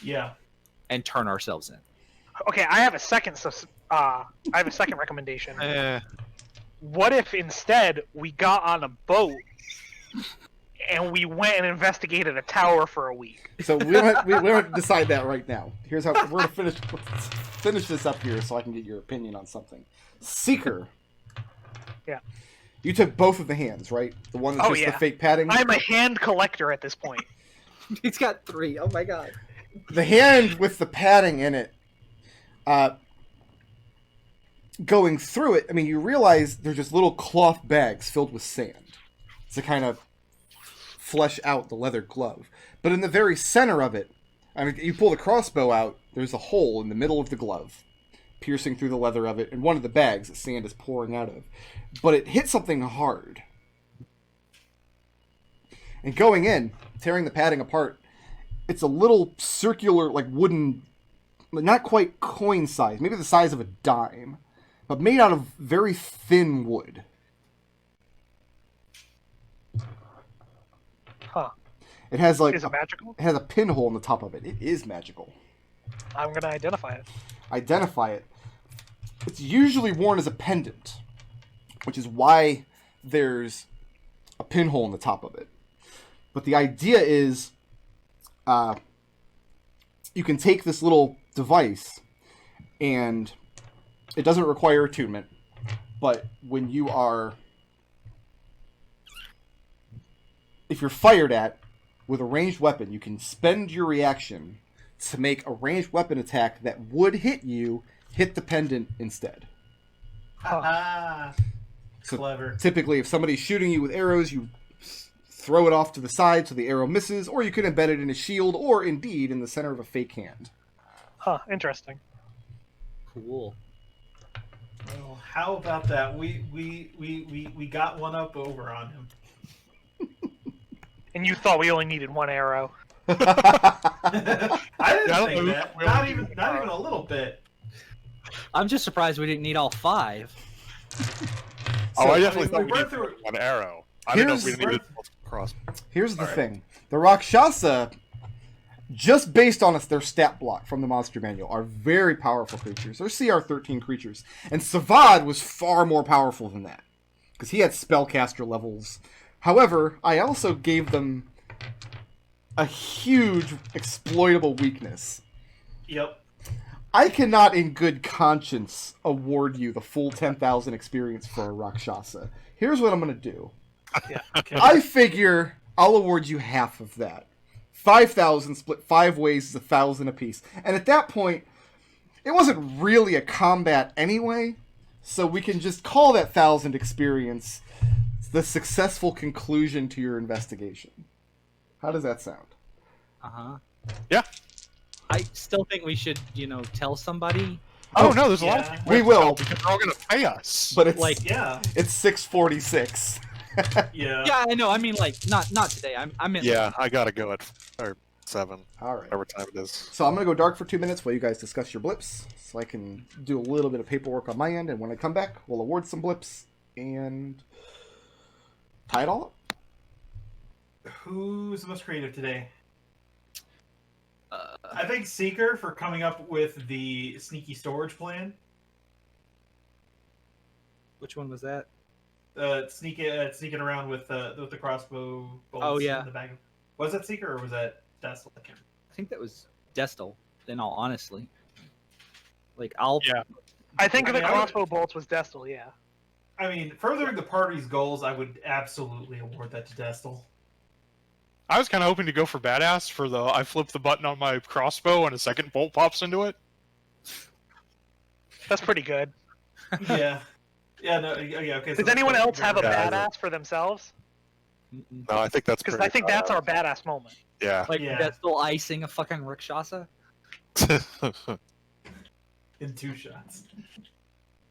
Yeah. and turn ourselves in. Okay, I have a second. I have a second recommendation. What if instead we got on a boat and we went and investigated a tower for a week? So we don't decide that right now. Here's how we're gonna finish this up here, so I can get your opinion on something. Seeker. Yeah. You took both of the hands, right? The one that's Oh, just yeah. the fake padding. I'm a hand collector at this point. He's got 3. Oh my god. The hand with the padding in it. Going through it, I mean, you realize they're just little cloth bags filled with sand to kind of flesh out the leather glove. But in the very center of it, I mean, you pull the crossbow out, there's a hole in the middle of the glove, piercing through the leather of it, and one of the bags that sand is pouring out of. But it hit something hard. And going in, tearing the padding apart, it's a little circular, like wooden, not quite coin size, maybe the size of a dime, but made out of very thin wood. Huh. It has like Is it magical? it has a pinhole in the top of it. It is magical. I'm gonna identify it. Identify it. It's usually worn as a pendant, which is why there's a pinhole in the top of it. But the idea is, you can take this little device, and it doesn't require attunement, but when you are, if you're fired at with a ranged weapon, you can spend your reaction to make a ranged weapon attack that would hit you, hit the pendant instead. Ah, So clever. typically, if somebody's shooting you with arrows, you throw it off to the side so the arrow misses, or you can embed it in a shield, or indeed in the center of a fake hand. Huh, interesting. Cool. Well, how about that? We got one up over on him. And you thought we only needed one arrow. I didn't I don't think know. that. We Not only even need not one. even a little bit. I'm just surprised we didn't need all 5. Oh, I I definitely mean, thought we we went needed through. one arrow. I didn't know if we Here's- needed cross. Here's the Alright. thing. The Rakshasa, just based on their stat block from the monster manual, are very powerful creatures. They're CR 13 creatures. And Savad was far more powerful than that, because he had spellcaster levels. However, I also gave them a huge exploitable weakness. Yep. I cannot in good conscience award you the full 10,000 experience for a Rakshasa. Here's what I'm going to do. Yeah. Okay. I figure I'll award you half of that. 5,000 split 5 ways is 1,000 apiece. And at that point, it wasn't really a combat anyway, so we can just call that 1,000 experience the successful conclusion to your investigation. How does that sound? Uh-huh. Yeah. I still think we should, tell somebody. Oh no, there's a lot of Yeah. people We have to will. tell because they're all going to pay us. But it's Like- Yeah. it's 6:46. Yeah. Yeah, I know. I mean, like, not today. I meant. Yeah, I gotta go at 7, All right. whatever time it is. So I'm going to go dark for 2 minutes while you guys discuss your blips, so I can do a little bit of paperwork on my end, and when I come back, we'll award some blips and tie it all up. Who's the most creative today? I think Seeker for coming up with the sneaky storage plan. Which one was that? Sneaking around with the crossbow bolts Oh, yeah. in the back. Was that Seeker or was that Destil? I can't remember. I think that was Destil. In all honesty, like I'll. Yeah. I think I the mean, I would- crossbow bolts was Destil, yeah. I mean, furthering the party's goals, I would absolutely award that to Destil. I was kind of hoping to go for badass for the I flip the button on my crossbow and a second bolt pops into it. That's pretty good. Yeah. Yeah. No. Yeah. Okay. so Does that's anyone fine. else have a Yeah, badass for themselves? Mm-mm. No, I think that's Because pretty I think that's our badass moment. Yeah. Like Yeah. Destil icing a fucking Rakshasa. in 2 shots.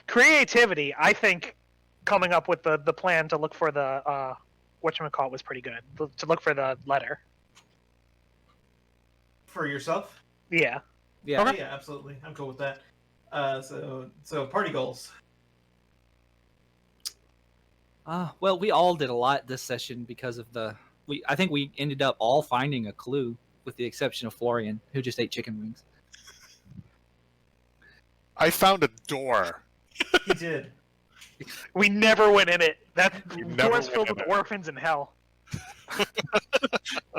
Creativity, I think, coming up with the plan to look for the whatchamacallit was pretty good. To look for the letter. For yourself? Yeah. Yeah. Okay. Yeah, absolutely. I'm cool with that. So party goals. Well, we all did a lot this session because of I think we ended up all finding a clue, with the exception of Florian, who just ate chicken wings. I found a door. He did. We never went in it. That You never door's went filled in with it. orphans in hell.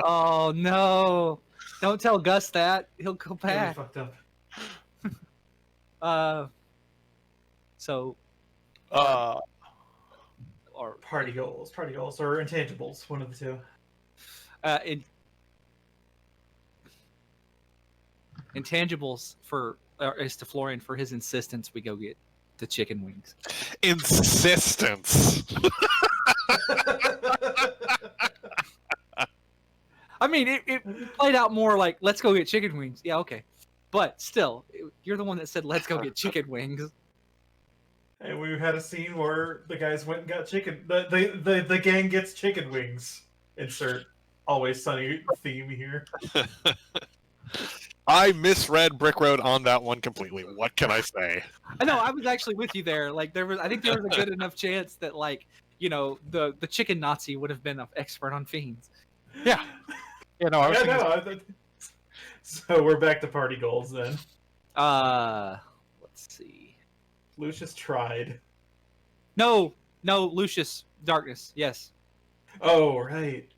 Oh no! Don't tell Gus that. He'll go Yeah, we back. fucked up. So or Party goals, or intangibles, one of the two. Intangibles is to Florian for his insistence. We go get the chicken wings. Insistence. I mean, it played out more like let's go get chicken wings. Yeah, okay, but still, you're the one that said let's go get chicken wings. And we had a scene where the guys went and got chicken. The gang gets chicken wings. Insert Always Sunny theme here. I misread Brick Road on that one completely. What can I say? I know I was actually with you there. Like I think there was a good enough chance that the chicken Nazi would have been an expert on fiends. Yeah. Yeah, no, I was Yeah, thinking, no. So we're back to party goals then. Let's see. Lucius tried. No, Lucius, darkness. Yes, Oh right.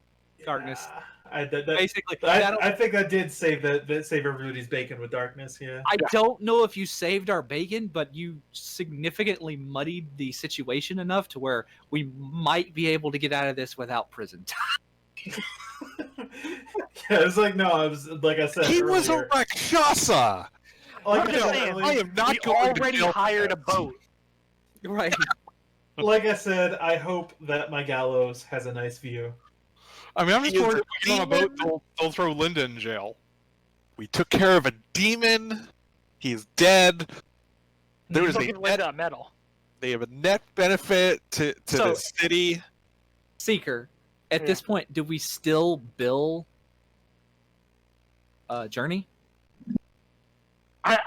Darkness. Yeah. I basically. that'll- I think that did save save everybody's bacon with darkness. Yeah. I don't know if you saved our bacon, but you significantly muddied the situation enough to where we might be able to get out of this without prison time. Yeah, it's like no, I was like I said. He was a earlier. Rakshasa. Like I'm I just said saying, earlier- I am not we going to already jail for hired a this. boat. Right. Like I said, I hope that my gallows has a nice view. I mean, I'm just He is worried a if we get on a boat, demon. they'll throw Linda in jail. We took care of a demon. He's dead. There was Look a at Linda medal. they have a net benefit to So- the city. Seeker, at this point, do we still bill Journey? Are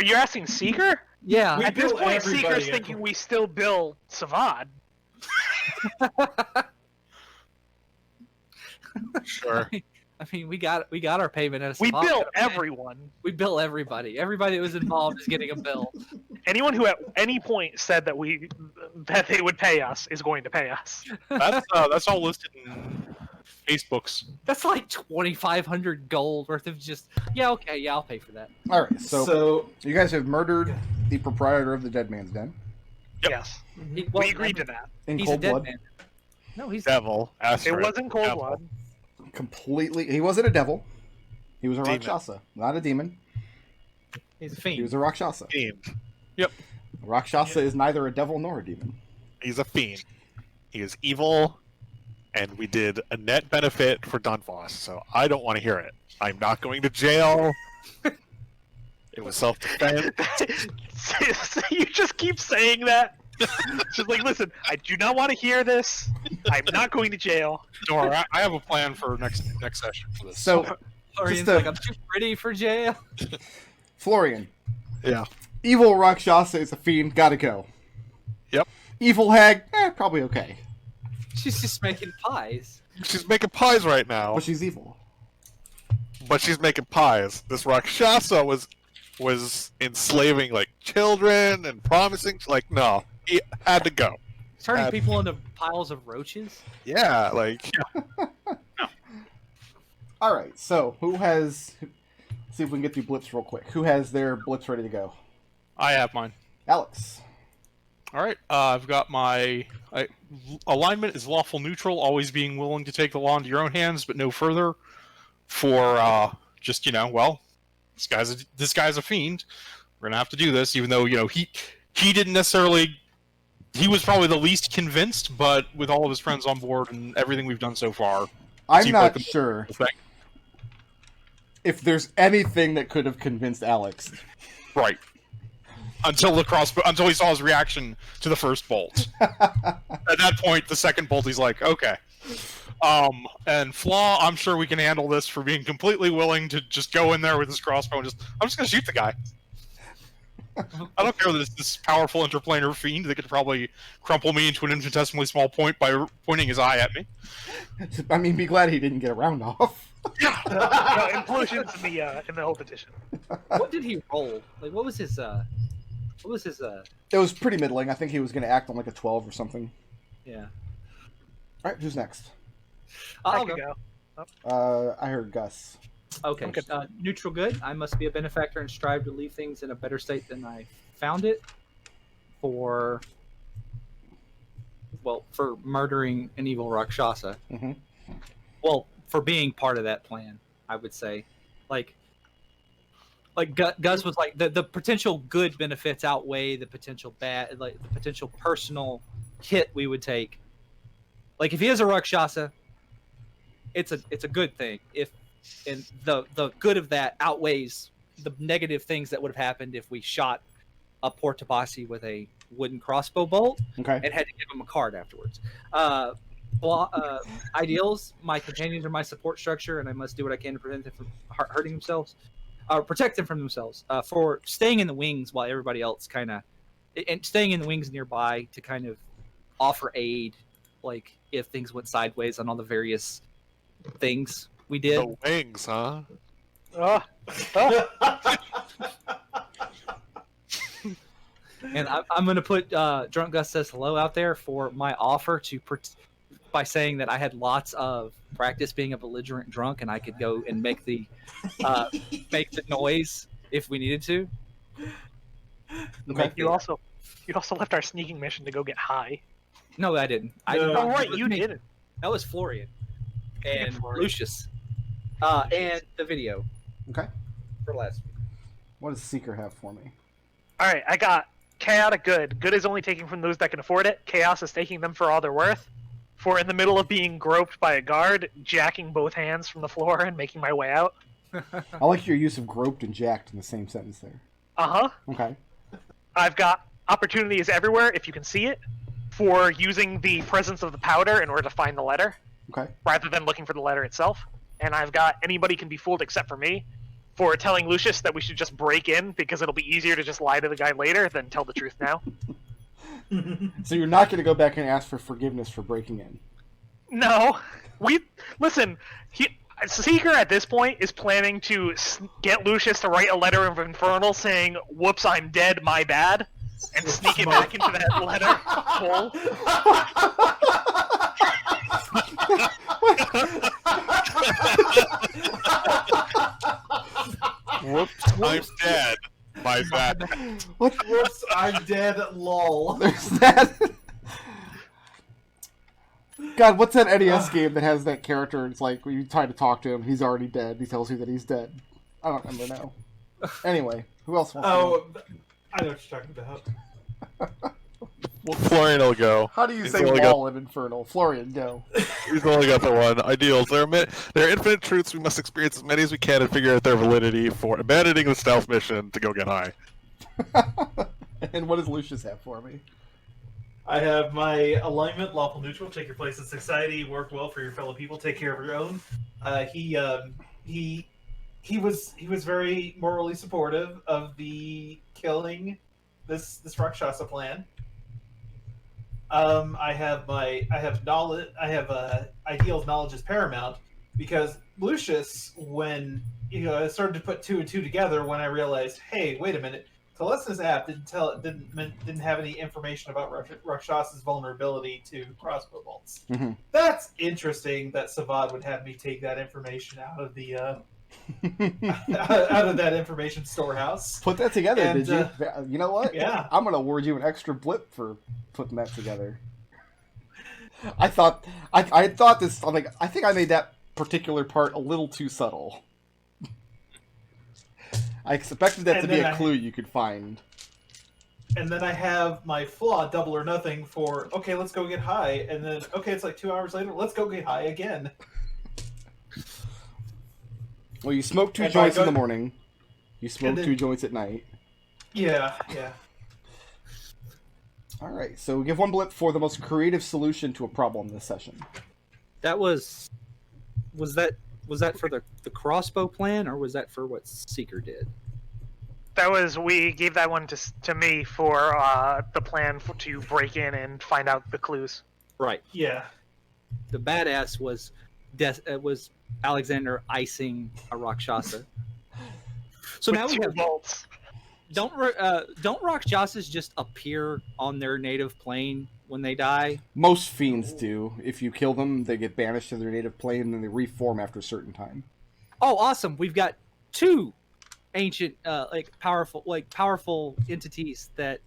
you asking Seeker? Yeah. We At this bill point, everybody Seeker's at- thinking we still bill Savad. Sure. I mean, we got our payment at a We spot. bill everyone. We bill everybody. Everybody that was involved is getting a bill. Anyone who at any point said that they would pay us is going to pay us. That's all listed in Facebook's. That's like 2,500 gold worth of just. Yeah, okay, yeah, I'll pay for that. All right, so So you guys have murdered the proprietor of the Dead Man's Den Yes, He- we agreed to that. in He's a cold dead blood. man. No, he's Devil. It Asterisk, wasn't cold devil. blood. Completely, he wasn't a devil. He was a Demon. Rakshasa, not a demon. he's a He fiend. was a Rakshasa. Fiend. A Rakshasa is neither a devil nor a demon. He's a fiend. He is evil, and we did a net benefit for Dunfoss, so I don't want to hear it. I'm not going to jail. It was self-defense. You just keep saying that. She's like, listen, I do not want to hear this. I'm not going to jail. Don't worry, I have a plan for next session for this. So, Florian's a- like, I'm too pretty for jail. Florian, Yeah. evil Rakshasa is a fiend, gotta go. Yep. Evil hag, probably okay. She's just making pies. She's making pies right now, But she's evil. but she's making pies. This Rakshasa was enslaving like children and promising like no, he had to go. Turning people into piles of roaches. Yeah, like All right, so who has? See if we can get through blips real quick. Who has their blips ready to go? I have mine. Alex. All right, I've got my alignment is lawful neutral, always being willing to take the law into your own hands, but no further. For just well, this guy's a fiend. We're gonna have to do this, even though he didn't necessarily. He was probably the least convinced, but with all of his friends on board and everything we've done so far, I'm seemed not like the sure thing. if there's anything that could have convinced Alex. Right. Until he saw his reaction to the first bolt. At that point, the second bolt, he's like, okay. And Flaw, I'm sure we can handle this for being completely willing to just go in there with his crossbow and I'm just gonna shoot the guy. I don't care that it's this powerful interplanar fiend that could probably crumple me into an infinitesimally small point by pointing his eye at me. I mean, be glad he didn't get a round off. Implosions in the whole petition. What did he roll? Like, what was his? It was pretty middling. I think he was going to act on like a 12 or something. Yeah. All right, who's next? I I'll could go. go. I heard Gus. Okay. Okay. Neutral good. I must be a benefactor and strive to leave things in a better state than I found it. For murdering an evil Rakshasa. Mm-hmm. Well, for being part of that plan, I would say. Like Gus was like, the potential good benefits outweigh the potential bad, like the potential personal hit we would take. Like if he is a Rakshasa, it's a good thing. And the good of that outweighs the negative things that would have happened if we shot a poor Tabasi with a wooden crossbow bolt Okay. and had to give him a card afterwards. Ideals, my companions are my support structure, and I must do what I can to prevent them from hurting themselves, or protect them from themselves. For staying in the wings while everybody else and staying in the wings nearby to kind of offer aid, like if things went sideways on all the various things we did. the wings, huh? And I'm going to put Drunk Gus Says Hello out there for my offer by saying that I had lots of practice being a belligerent drunk, and I could go and make the noise if we needed to. Okay. You also left our sneaking mission to go get high. No, I didn't. I No. did not. Oh, That right, was you me. didn't. That was Florian and Florian. Lucius, and the video Okay. for last week. What does Seeker have for me? All right, I got chaotic good. Good is only taking from those that can afford it. Chaos is taking them for all they're worth. For in the middle of being groped by a guard, jacking both hands from the floor and making my way out. I like your use of groped and jacked in the same sentence there. Uh-huh. Okay. I've got opportunities everywhere, if you can see it, for using the presence of the powder in order to find the letter, Okay. rather than looking for the letter itself. And I've got anybody can be fooled except for me, for telling Lucius that we should just break in because it'll be easier to just lie to the guy later than tell the truth now. So you're not going to go back and ask for forgiveness for breaking in. No, Seeker at this point is planning to get Lucius to write a letter of Infernal saying, "Whoops, I'm dead, my bad," and sneak it back into that letter hole. Whoops, I'm dead. My bad. What? Whoops, I'm dead, lol. There's that. God, what's that NES game that has that character? It's like when you try to talk to him, he's already dead. He tells you that he's dead. I don't remember now. Anyway, who else wants to know? Oh, I know what you're talking about. Well, Florian will go. How do you He's say only wall in Infernal? Florian, go. He's only got the one. Ideals. There are infinite truths. We must experience as many as we can and figure out their validity for abandoning the stealth mission to go get high. And what does Lucius have for me? I have my alignment, lawful neutral. Take your place in society. Work well for your fellow people. Take care of your own. He was very morally supportive of the killing this Rakshasa plan. I have knowledge. I have ideals. Knowledge is paramount because Lucius, when I started to put two and two together, when I realized, hey, wait a minute, Telesna's app didn't have any information about Rakshas's vulnerability to crossbow bolts. Mm-hmm. That's interesting. That Savad would have me take that information out of the out of that information storehouse. Put that together, And, did you? You know what? Yeah. I'm gonna award you an extra blip for putting that together. I thought this. I'm like, I think I made that particular part a little too subtle. I expected that to be a clue you could find. And then I have my flaw, double or nothing, for, okay, let's go get high. And then, okay, it's like 2 hours later, let's go get high again. Well, you smoke 2 And joints by in the go- morning. You smoke And then- 2 joints at night. Yeah. All right, so we give 1 blip for the most creative solution to a problem this session. That was that for the crossbow plan, or was that for what Seeker did? That was, we gave that one to me for the plan to break in and find out the clues. Right. Yeah. The badass was Alexander icing a Rakshasa. So With now we 2 have bolts. don't Rakshasas just appear on their native plane when they die? Most fiends do. If you kill them, they get banished to their native plane, and then they reform after a certain time. Oh, awesome! We've got 2 ancient, powerful entities that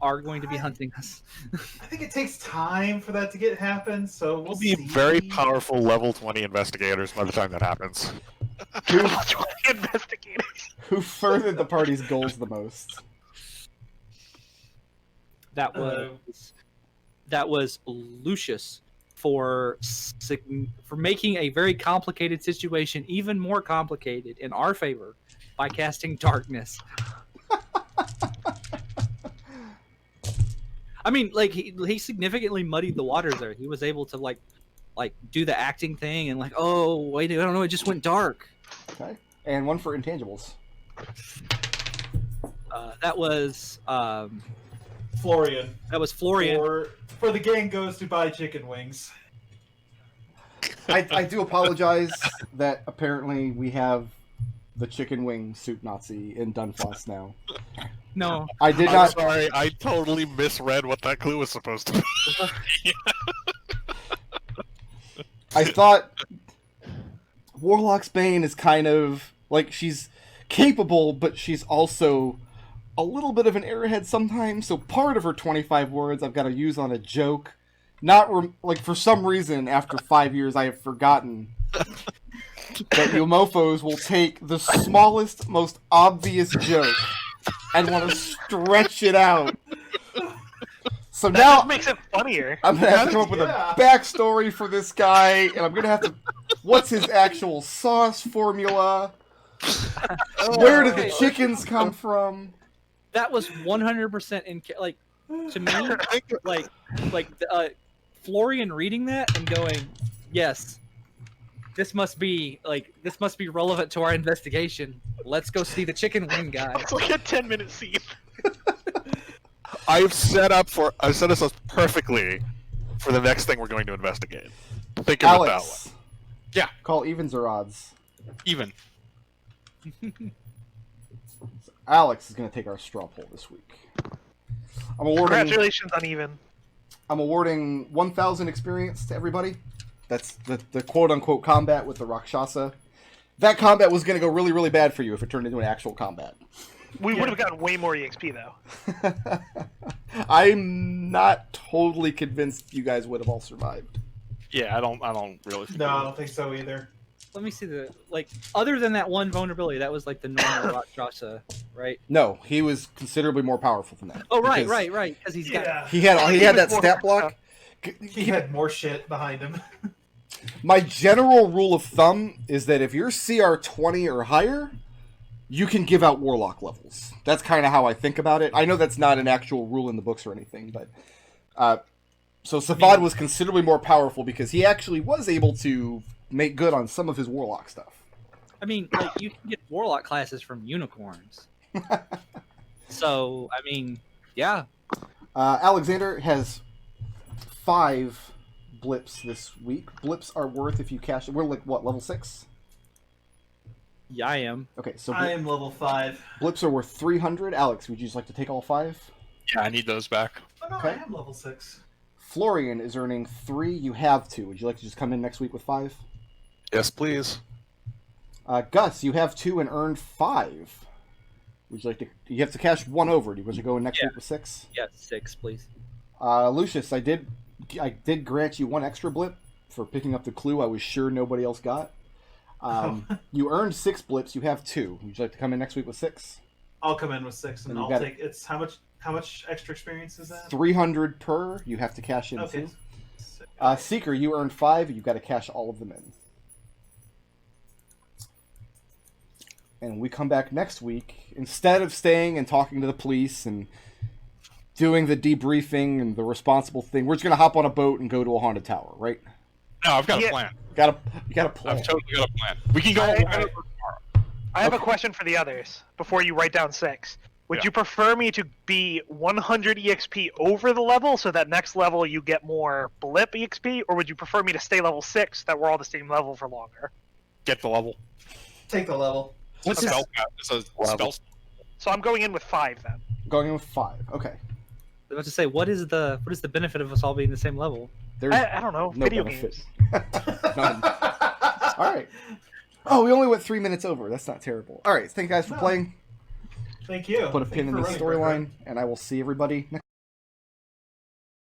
are going to be hunting us. I think it takes time for that to happen, so we'll We'll be see. very powerful level 20 investigators by the time that happens. Investigators. Who furthered the party's goals the most? That was Lucius for making a very complicated situation even more complicated in our favor by casting darkness. I mean, like he significantly muddied the waters there. He was able to like do the acting thing and like, oh wait, I don't know, it just went dark. Okay, and 1 for intangibles. That was Florian. That was Florian. For the gang goes to buy chicken wings. I do apologize that apparently we have the chicken wing soup Nazi in Dunfloss now. No, I did I'm not. sorry, I totally misread what that clue was supposed to be. I thought Warlock's Bane is kind of like, she's capable, but she's also a little bit of an airhead sometimes. So part of her 25 words I've got to use on a joke. Not like, for some reason, after 5 years, I have forgotten that you mofos will take the smallest, most obvious joke and want to stretch it out. So That now just makes it funnier. I'm gonna have to come up with a backstory for this guy, and I'm gonna have to. What's his actual sauce formula? Where did the chickens come from? that was 100% in like to me like Florian reading that and going, yes, this must be relevant to our investigation. Let's go see the chicken wing guy. It's like a 10-minute scene. I've set us up perfectly for the next thing we're going to investigate. Think of it that way. Alex. Yeah. Call evens or odds. Even. Alex is going to take our straw poll this week. Congratulations on even. I'm awarding 1,000 experience to everybody. That's the quote-unquote combat with the Rakshasa. That combat was going to go really, really bad for you if it turned into an actual combat. We would have gotten way more EXP, though. I'm not totally convinced you guys would have all survived. Yeah, I don't really think No, I don't think so either. Let me see other than that one vulnerability, that was like the normal Rakshasa, right? No, he was considerably more powerful than that. Oh, right, because right. Because he's got. Yeah. He had that stat block. He had more shit behind him. My general rule of thumb is that if you're CR 20 or higher, you can give out Warlock levels. That's kind of how I think about it. I know that's not an actual rule in the books or anything, but So Savad was considerably more powerful because he actually was able to make good on some of his Warlock stuff. I mean, like, you can get Warlock classes from unicorns. So, I mean, yeah. Alexander has 5 blips this week. Blips are worth, if you cash it, we're like, what, level 6? Yeah, I am. Okay, so I am level 5. blips are worth 300. Alex, would you just like to take all 5? Yeah, I need those back. Oh no, Okay. I am level 6. Florian is earning 3. You have 2. Would you like to just come in next week with 5? Yes, please. Gus, you have 2 and earned 5. Would you like to? You have to cash 1 over. Would you go in next week with 6? Yeah, 6, please. Lucius, I did grant you 1 extra blip for picking up the clue I was sure nobody else got. You earned 6 blips. You have 2. Would you like to come in next week with 6? I'll come in with 6, and And you I'll got take. It's how much extra experience is that? 300 per. You have to cash in Okay. 2. Seeker, you earned 5. You've got to cash all of them in. And we come back next week, instead of staying and talking to the police and doing the debriefing and the responsible thing, we're just gonna hop on a boat and go to a haunted tower, right? No, I've got Yeah. a plan. You got a plan. I've totally got a plan. We can go. I have a question for the others before you write down 6. Would Yeah. you prefer me to be 100 EXP over the level so that next level you get more blip EXP, or would you prefer me to stay level 6 that we're all the same level for longer? Get the level. Take the level. What's Okay. spell? It's a spell. So I'm going in with 5 then. Going in with 5. Okay. I was about to say, what is the benefit of us all being the same level? There's I don't know. no Video benefit. games. None. All right. Oh, we only went 3 minutes over. That's not terrible. All right. Thank you guys for No. playing. Thank you. Put a Thank pin you in for the running, Bert. storyline, and I will see everybody next